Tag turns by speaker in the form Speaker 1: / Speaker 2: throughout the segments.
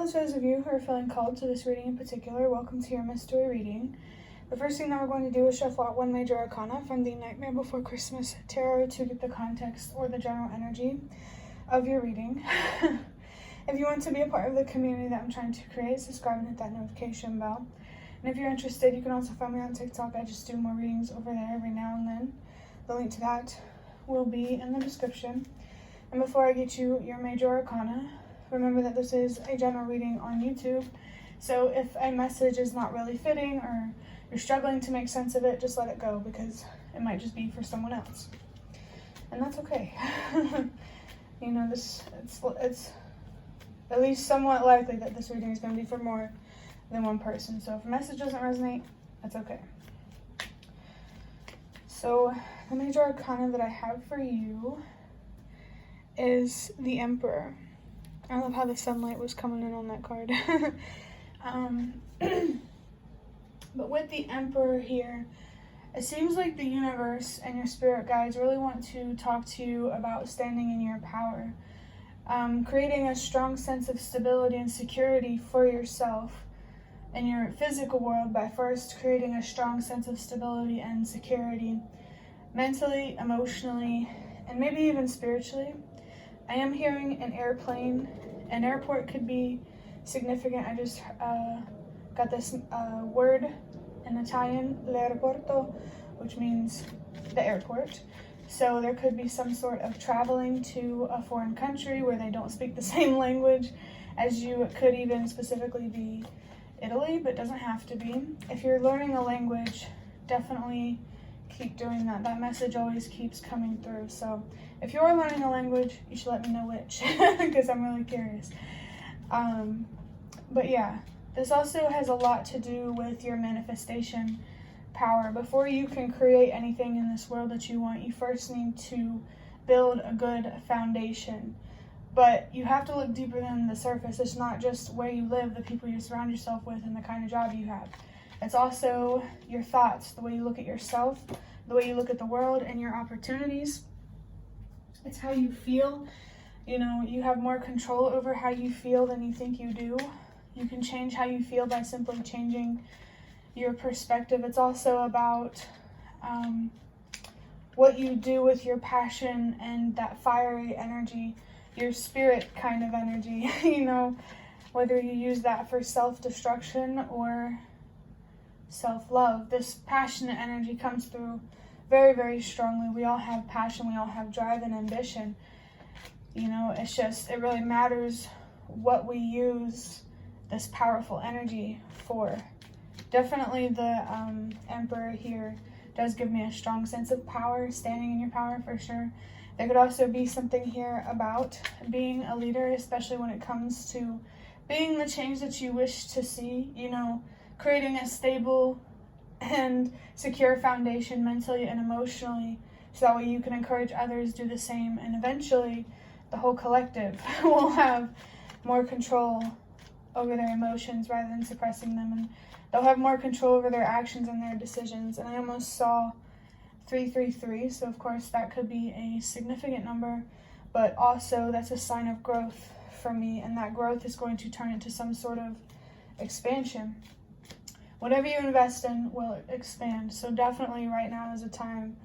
Speaker 1: well as those of you who are feeling called to this reading in particular, welcome to your mystery reading. The first thing that we're going to do is shuffle out one major arcana from the Nightmare Before Christmas Tarot to get the context or the general energy of your reading. If you want to be a part of the community that I'm trying to create, subscribe and hit that notification bell. And if you're interested, you can also find me on TikTok. I just do more readings over there every now and then. The link to that will be in the description. And before I get you your major arcana, remember that this is a general reading on YouTube. So if a message is not really fitting or you're struggling to make sense of it, just let it go because it might just be for someone else. And that's okay. You know, it's at least somewhat likely that this reading is going to be for more than one person. So if a message doesn't resonate, that's okay. So the major arcana that I have for you is the Emperor. I love how the sunlight was coming in on that card. But with the Emperor here, it seems like the universe and your spirit guides really want to talk to you about standing in your power, creating a strong sense of stability and security for yourself in your physical world by first creating a strong sense of stability and security mentally, emotionally, and maybe even spiritually. I am hearing an airplane. An airport could be significant. I just got this word in Italian, l'aeroporto, which means the airport. So there could be some sort of traveling to a foreign country where they don't speak the same language as you. It could even specifically be Italy, but doesn't have to be. If you're learning a language, definitely keep doing that. That message always keeps coming through. So if you're learning a language, you should let me know which, because I'm really curious. But yeah, this also has a lot to do with your manifestation power. Before you can create anything in this world that you want, you first need to build a good foundation. But you have to look deeper than the surface. It's not just where you live, the people you surround yourself with, and the kind of job you have. It's also your thoughts, the way you look at yourself, the way you look at the world and your opportunities. It's how you feel. You know, you have more control over how you feel than you think you do. You can change how you feel by simply changing your perspective. It's also about what you do with your passion and that fiery energy, your spirit kind of energy, you know, whether you use that for self-destruction or self-love. This passionate energy comes through very, very strongly. We all have passion, we all have drive and ambition. You know, it's just, it really matters what we use this powerful energy for. Definitely the Emperor here does give me a strong sense of power, standing in your power for sure. There could also be something here about being a leader, especially when it comes to being the change that you wish to see, you know, creating a stable and secure foundation mentally and emotionally, so that way you can encourage others to do the same, and eventually the whole collective will have more control over their emotions rather than suppressing them, and they'll have more control over their actions and their decisions. And I almost saw 333, so of course that could be a significant number, but also that's a sign of growth for me, and that growth is going to turn into some sort of expansion. Whatever you invest in will expand. So definitely right now is a time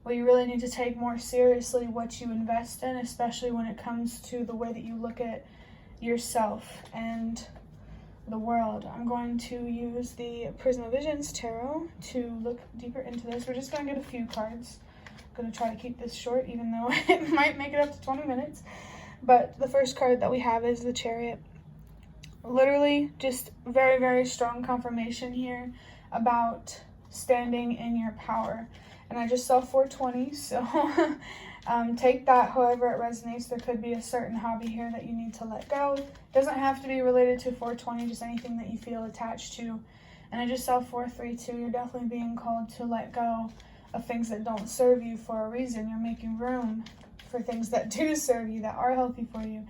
Speaker 1: where you really need to take more seriously what you invest in, especially when it comes to the way that you look at yourself and the world. I'm going to use the Prism of Visions Tarot to look deeper into this. We're just going to get a few cards. I'm going to try to keep this short, even though it might make it up to 20 minutes. But the first card that we have is the Chariot. Literally just very, very strong confirmation here about standing in your power. And I just saw 420, so take that however it resonates. There could be a certain hobby here that you need to let go. It doesn't have to be related to 420, just anything that you feel attached to. And I just saw 432. You're definitely being called to let go of things that don't serve you for a reason. You're making room for things that do serve you, that are healthy for you.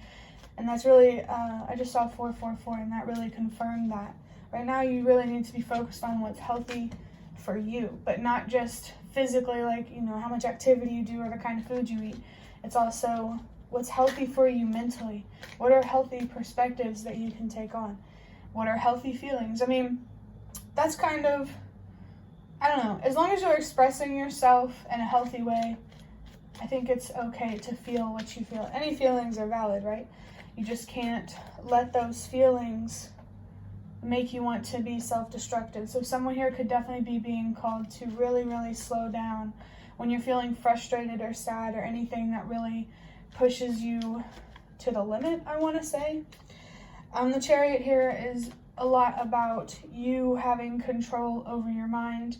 Speaker 1: And that's really, I just saw 444, and that really confirmed that. Right now, you really need to be focused on what's healthy for you, but not just physically, like, you know, how much activity you do or the kind of food you eat. It's also What's healthy for you mentally? What are healthy perspectives that you can take on? What are healthy feelings? I mean, that's kind of, I don't know, as long as you're expressing yourself in a healthy way, I think it's okay to feel what you feel. Any feelings are valid, right? You just can't let those feelings make you want to be self-destructive. So someone here could definitely be being called to really, really slow down when you're feeling frustrated or sad or anything that really pushes you to the limit, I want to say. The Chariot here is a lot about you having control over your mind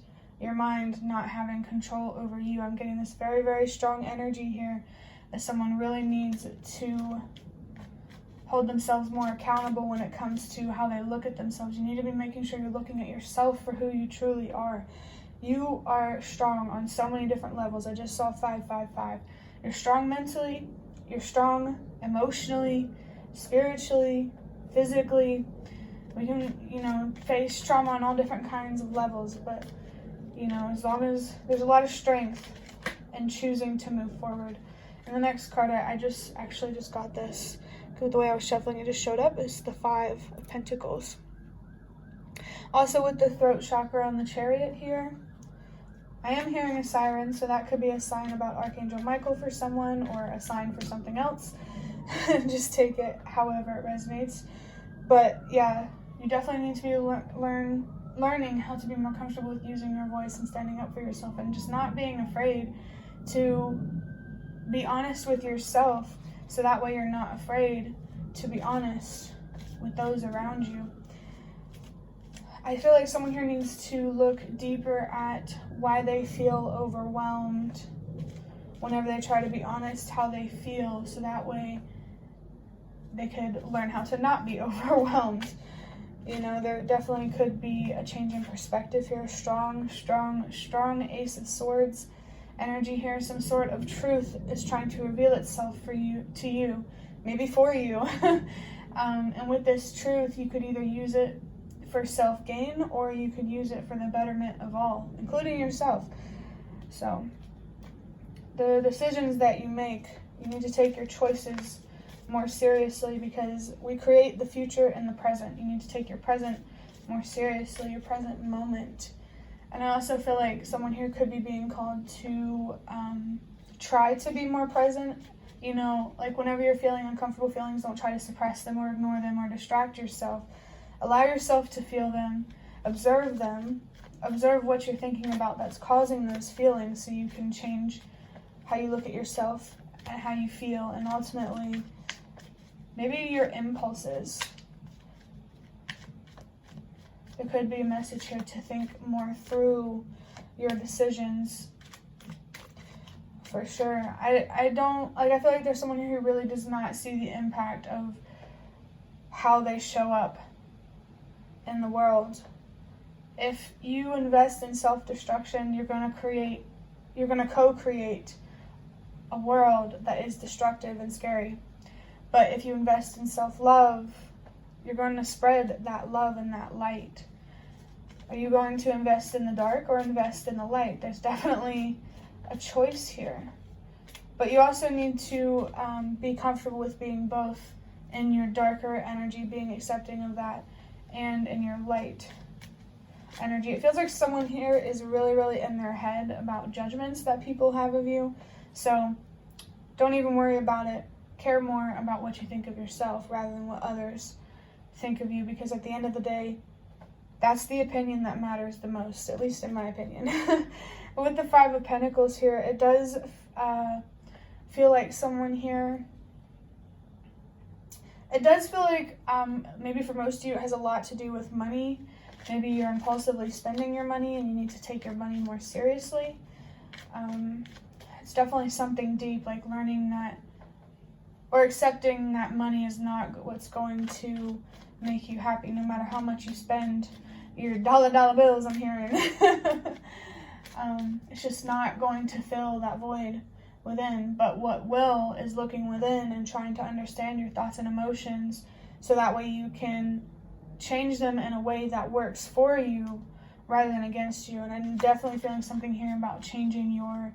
Speaker 1: not having control over you. I'm getting this very, very strong energy here that someone really needs to hold themselves more accountable when it comes to how they look at themselves. You need to be making sure you're looking at yourself for who you truly are. You are strong on so many different levels. I just saw 555. You're strong mentally, you're strong emotionally, spiritually, physically. We can, face trauma on all different kinds of levels, but, as long as there's a lot of strength in choosing to move forward. And the next card, I just got this. The way I was shuffling, it just showed up. It's the 5 of Pentacles. Also with the throat chakra on the Chariot here, I am hearing a siren, so that could be a sign about Archangel Michael for someone or a sign for something else. Just take it however it resonates. But yeah, you definitely need to be learning how to be more comfortable with using your voice and standing up for yourself and just not being afraid to be honest with yourself, so that way you're not afraid to be honest with those around you. I feel like someone here needs to look deeper at why they feel overwhelmed whenever they try to be honest how they feel, so that way they could learn how to not be overwhelmed. There definitely could be a change in perspective here. Strong Ace of Swords energy here. Some sort of truth is trying to reveal itself to you, maybe for you. And with this truth, you could either use it for self-gain or you could use it for the betterment of all, including yourself. So the decisions that you make, you need to take your choices more seriously, because we create the future and the present. You need to take your present more seriously, your present moment. And I also feel like someone here could be being called to try to be more present. Like whenever you're feeling uncomfortable feelings, don't try to suppress them or ignore them or distract yourself. Allow yourself to feel them, observe what you're thinking about that's causing those feelings, so you can change how you look at yourself and how you feel, and ultimately maybe your impulses. There could be a message here to think more through your decisions. For sure. I feel like there's someone here who really does not see the impact of how they show up in the world. If you invest in self-destruction, you're going to co-create a world that is destructive and scary. But if you invest in self-love, you're going to spread that love and that light. Are you going to invest in the dark or invest in the light? There's definitely a choice here. But you also need to be comfortable with being both in your darker energy, being accepting of that, and in your light energy. It feels like someone here is really, really in their head about judgments that people have of you. So don't even worry about it. Care more about what you think of yourself rather than what others think of you, because at the end of the day, that's the opinion that matters the most, at least in my opinion. With the 5 of Pentacles here, it does feel like someone here, it does feel like maybe for most of you it has a lot to do with money. Maybe you're impulsively spending your money and you need to take your money more seriously. It's definitely something deep, like learning that or accepting that money is not what's going to make you happy, no matter how much you spend your dollar bills, I'm hearing. It's just not going to fill that void within. But what will is looking within and trying to understand your thoughts and emotions, so that way you can change them in a way that works for you rather than against you. And I'm definitely feeling something here about changing your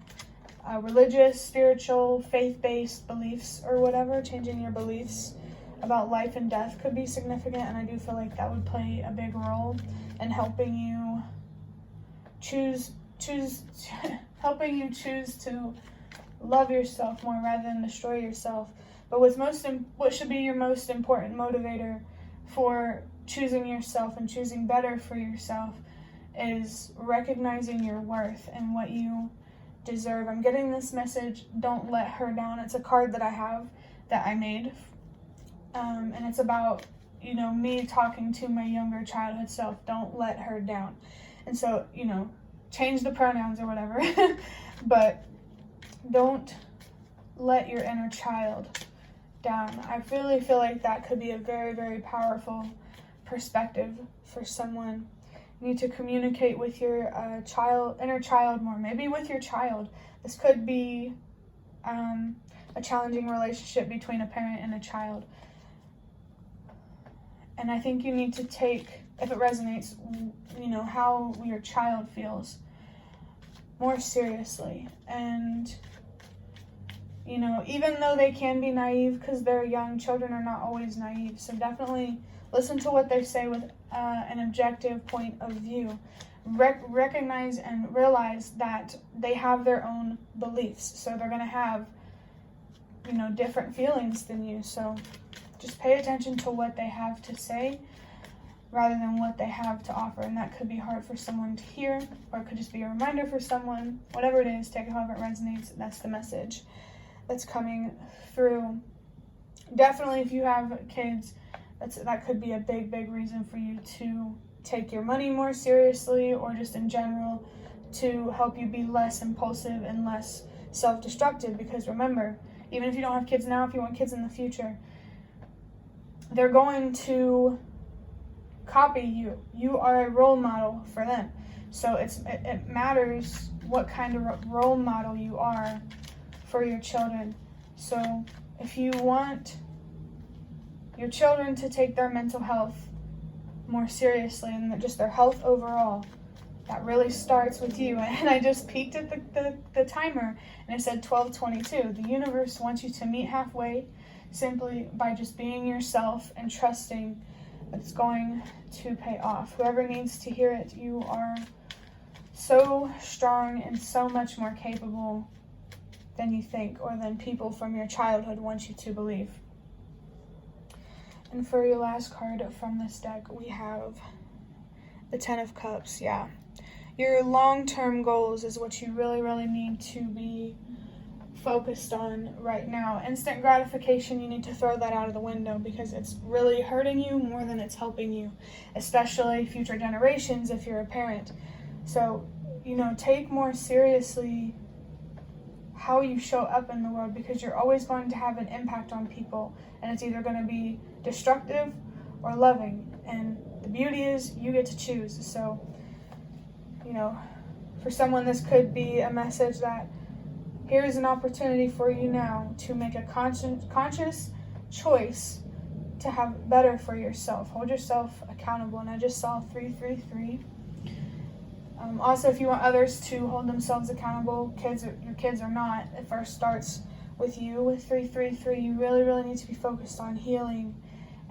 Speaker 1: religious, spiritual, faith-based beliefs or whatever. Changing your beliefs about life and death could be significant, and I do feel like that would play a big role in helping you choose helping you choose to love yourself more rather than destroy yourself. But what should be your most important motivator for choosing yourself and choosing better for yourself is recognizing your worth and what you deserve. I'm getting this message, don't let her down. It's a card that I have that I made, and it's about, me talking to my younger childhood self. Don't let her down. And so, change the pronouns or whatever, but don't let your inner child down. I really feel like that could be a very, very powerful perspective for someone. You need to communicate with your inner child more, maybe with your child. This could be a challenging relationship between a parent and a child. And I think you need to take, if it resonates, how your child feels more seriously. And, even though they can be naive because they're young, children are not always naive. So definitely listen to what they say with an objective point of view. Recognize and realize that they have their own beliefs. So they're going to have, different feelings than you. So just pay attention to what they have to say rather than what they have to offer. And that could be hard for someone to hear, or it could just be a reminder for someone. Whatever it is, take it however it resonates. That's the message that's coming through. Definitely, if you have kids, that could be a big, big reason for you to take your money more seriously, or just in general to help you be less impulsive and less self-destructive. Because remember, even if you don't have kids now, if you want kids in the future, they're going to copy you. You are a role model for them. So it matters what kind of role model you are for your children. So if you want your children to take their mental health more seriously and just their health overall, that really starts with you. And I just peeked at the timer and it said 12:22. The universe wants you to meet halfway simply by just being yourself and trusting that it's going to pay off. Whoever needs to hear it, you are so strong and so much more capable than you think, or than people from your childhood want you to believe. And for your last card from this deck, we have the Ten of Cups. Yeah. Your long-term goals is what you really, really need to be focused on right now. Instant gratification, you need to throw that out of the window because it's really hurting you more than it's helping you, especially future generations if you're a parent. So, take more seriously how you show up in the world, because you're always going to have an impact on people, and it's either going to be destructive or loving, and the beauty is you get to choose. So, for someone, this could be a message that here's an opportunity for you now to make a conscious choice to have better for yourself. Hold yourself accountable. And I just saw 333. Also, if you want others to hold themselves accountable, your kids or not, it first starts with you. With 333, you really, really need to be focused on healing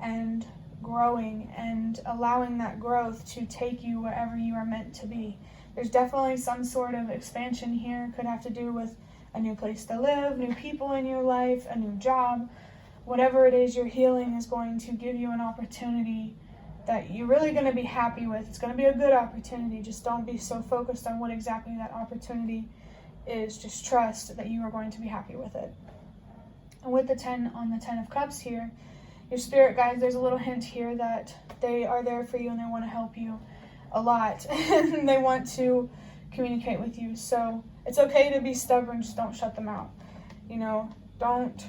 Speaker 1: and growing and allowing that growth to take you wherever you are meant to be. There's definitely some sort of expansion here. Could have to do with a new place to live, new people in your life, a new job. Whatever it is you're healing is going to give you an opportunity that you're really going to be happy with. It's going to be a good opportunity. Just don't be so focused on what exactly that opportunity is. Just trust that you are going to be happy with it. And with the 10 on the 10 of Cups here, your spirit guides, there's a little hint here that they are there for you and they want to help you a lot. And they want to communicate with you. So it's okay to be stubborn, just don't shut them out. Don't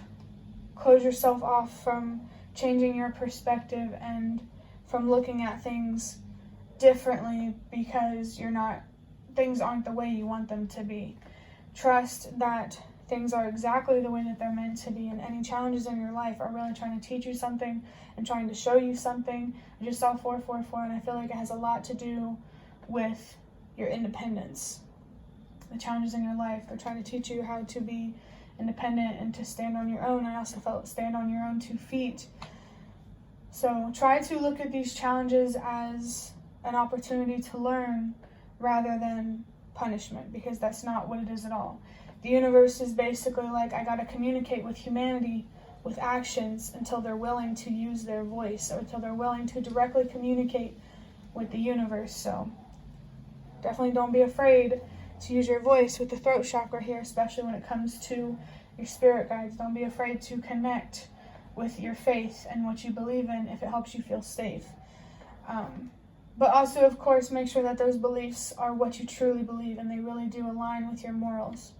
Speaker 1: close yourself off from changing your perspective and from looking at things differently because things aren't the way you want them to be. Trust that things are exactly the way that they're meant to be, and any challenges in your life are really trying to teach you something and trying to show you something. I just saw 444, and I feel like it has a lot to do with your independence. the challenges in your life. They're trying to teach you how to be independent and to stand on your own. I also felt stand on your own 2 feet. So try to look at these challenges as an opportunity to learn rather than punishment, because that's not what it is at all. The universe is basically like, I gotta communicate with humanity with actions until they're willing to use their voice, or until they're willing to directly communicate with the universe. So definitely don't be afraid to use your voice with the throat chakra here, especially when it comes to your spirit guides. Don't be afraid to connect with your faith and what you believe in if it helps you feel safe. But also, of course, make sure that those beliefs are what you truly believe and they really do align with your morals.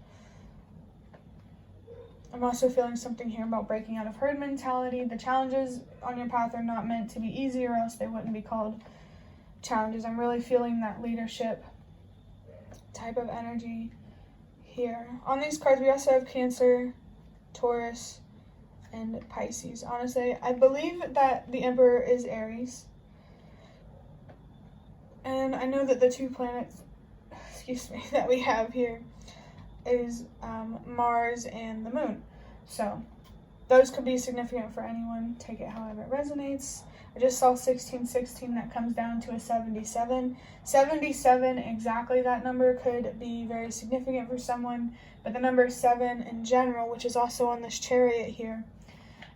Speaker 1: I'm also feeling something here about breaking out of herd mentality. The challenges on your path are not meant to be easy, or else they wouldn't be called challenges. I'm really feeling that leadership type of energy here. On these cards, we also have Cancer, Taurus, and Pisces. Honestly, I believe that the Emperor is Aries. And I know that the 2 planets, that we have here is Mars and the Moon. So those could be significant for anyone. Take it however it resonates. I just saw 1616, that comes down to a 77. 77, exactly that number, could be very significant for someone. But the number 7 in general, which is also on this chariot here,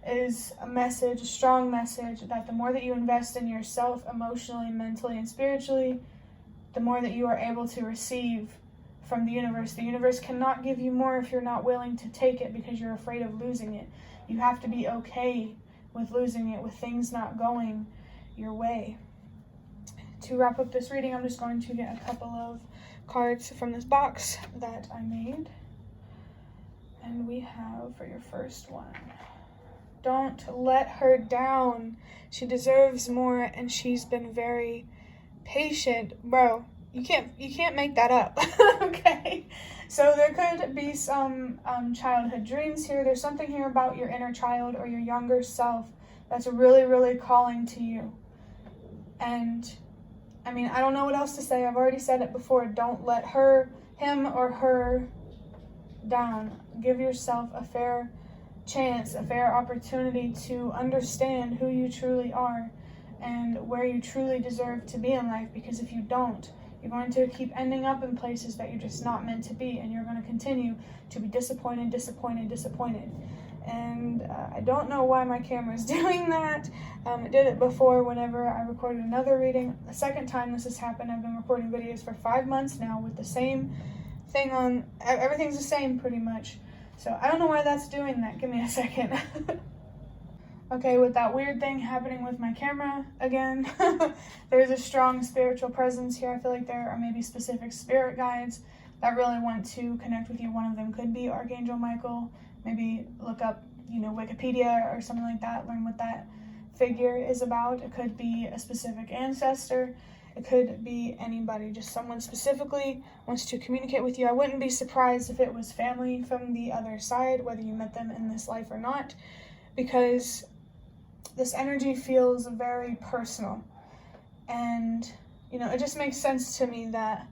Speaker 1: is a message, a strong message, that the more that you invest in yourself emotionally, mentally, and spiritually, the more that you are able to receive from the universe. The universe cannot give you more if you're not willing to take it, because you're afraid of losing it. You have to be okay with losing it, with things not going your way. To wrap up this reading, I'm just going to get a couple of cards from this box that I made. And we have, for your first one, don't let her down. She deserves more, and she's been very patient. Bro, you can't make that up. Okay? So there could be some childhood dreams here. There's something here about your inner child or your younger self that's really, really calling to you. And I mean, I don't know what else to say. I've already said it before. Don't let him or her down. Give yourself a fair chance, a fair opportunity to understand who you truly are and where you truly deserve to be in life, because if you don't, you're going to keep ending up in places that you're just not meant to be, and you're going to continue to be disappointed. And I don't know why my camera is doing that. It did it before whenever I recorded another reading. The second time this has happened, I've been recording videos for 5 months now with the same thing on. Everything's the same pretty much. So I don't know why that's doing that. Give me a second. Okay, with that weird thing happening with my camera again, there's a strong spiritual presence here. I feel like there are maybe specific spirit guides that really want to connect with you. One of them could be Archangel Michael. Maybe look up, Wikipedia or something like that, learn what that figure is about. It could be a specific ancestor. It could be anybody, just someone specifically wants to communicate with you. I wouldn't be surprised if it was family from the other side, whether you met them in this life or not, because this energy feels very personal. And, it just makes sense to me that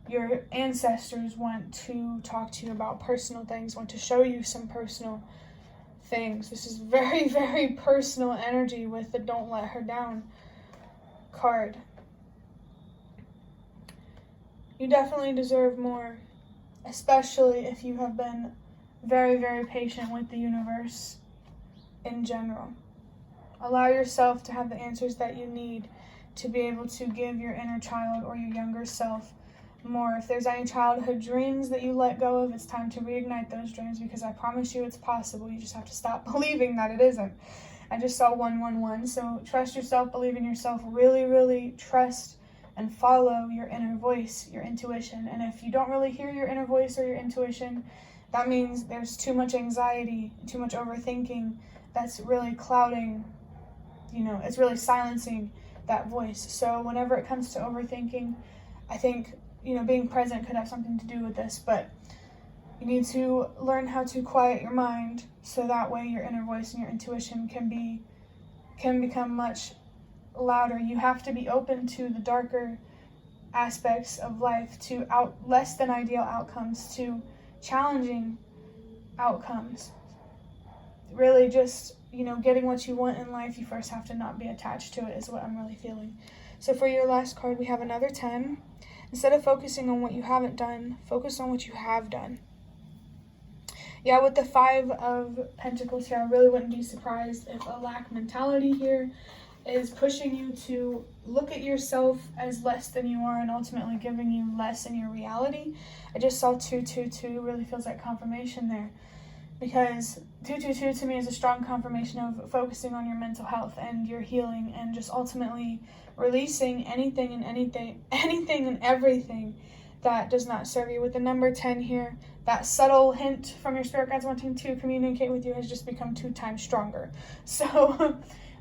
Speaker 1: your ancestors want to talk to you about personal things, want to show you some personal things. This is very, very personal energy with the Don't Let Her Down card. You definitely deserve more, especially if you have been very, very patient with the universe in general. Allow yourself to have the answers that you need to be able to give your inner child or your younger self more. If there's any childhood dreams that you let go of, it's time to reignite those dreams, because I promise you it's possible. You just have to stop believing that it isn't. I just saw 111, so trust yourself, believe in yourself, really, really trust and follow your inner voice, your intuition. And if you don't really hear your inner voice or your intuition, that means there's too much anxiety, too much overthinking that's really clouding, it's really silencing that voice. So whenever it comes to overthinking, I think, being present could have something to do with this, but you need to learn how to quiet your mind so that way your inner voice and your intuition can become much louder. You have to be open to the darker aspects of life, to less than ideal outcomes, to challenging outcomes. Really just, getting what you want in life, you first have to not be attached to it, is what I'm really feeling. So for your last card, we have another 10. Instead of focusing on what you haven't done, focus on what you have done. Yeah, with the 5 of Pentacles here, I really wouldn't be surprised if a lack mentality here is pushing you to look at yourself as less than you are and ultimately giving you less in your reality. I just saw 222, really feels like confirmation there, because 222 to me is a strong confirmation of focusing on your mental health and your healing and just ultimately releasing anything and everything that does not serve you. With the number 10 here, that subtle hint from your spirit guides wanting to communicate with you has just become 2 times stronger. So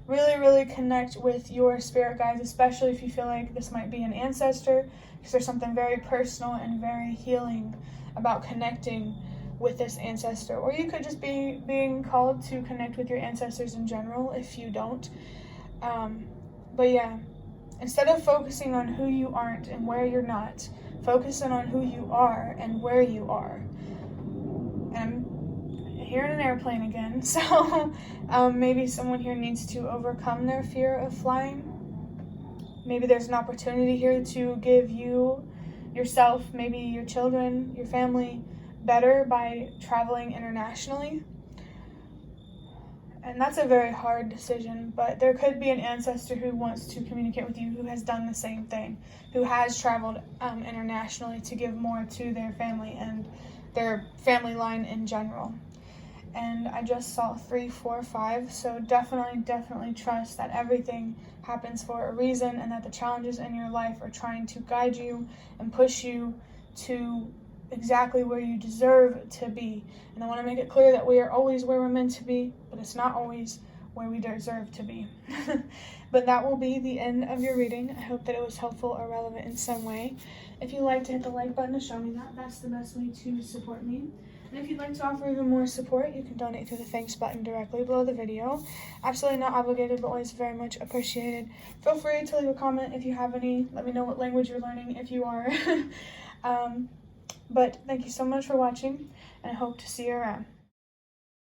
Speaker 1: really, really connect with your spirit guides, especially if you feel like this might be an ancestor, because there's something very personal and very healing about connecting with this ancestor. Or you could just be being called to connect with your ancestors in general if you don't. But yeah, instead of focusing on who you aren't and where you're not, focusing on who you are and where you are. And I'm here in an airplane again, so maybe someone here needs to overcome their fear of flying. Maybe there's an opportunity here to give you, yourself, maybe your children, your family, better by traveling internationally. And that's a very hard decision, but there could be an ancestor who wants to communicate with you, who has done the same thing, who has traveled internationally to give more to their family and their family line in general. And I just saw 3, 4, 5, so definitely trust that everything happens for a reason and that the challenges in your life are trying to guide you and push you to exactly where you deserve to be. And I want to make it clear that we are always where we're meant to be, but it's not always where we deserve to be. But that will be the end of your reading. I hope that it was helpful or relevant in some way. If you'd like to hit the like button to show me that, that's the best way to support me. And if you'd like to offer even more support, you can donate through the thanks button directly below the video. Absolutely not obligated, but always very much appreciated. Feel free to leave a comment if you have any. Let me know what language you're learning if you are. But thank you so much for watching, and I hope to see you around.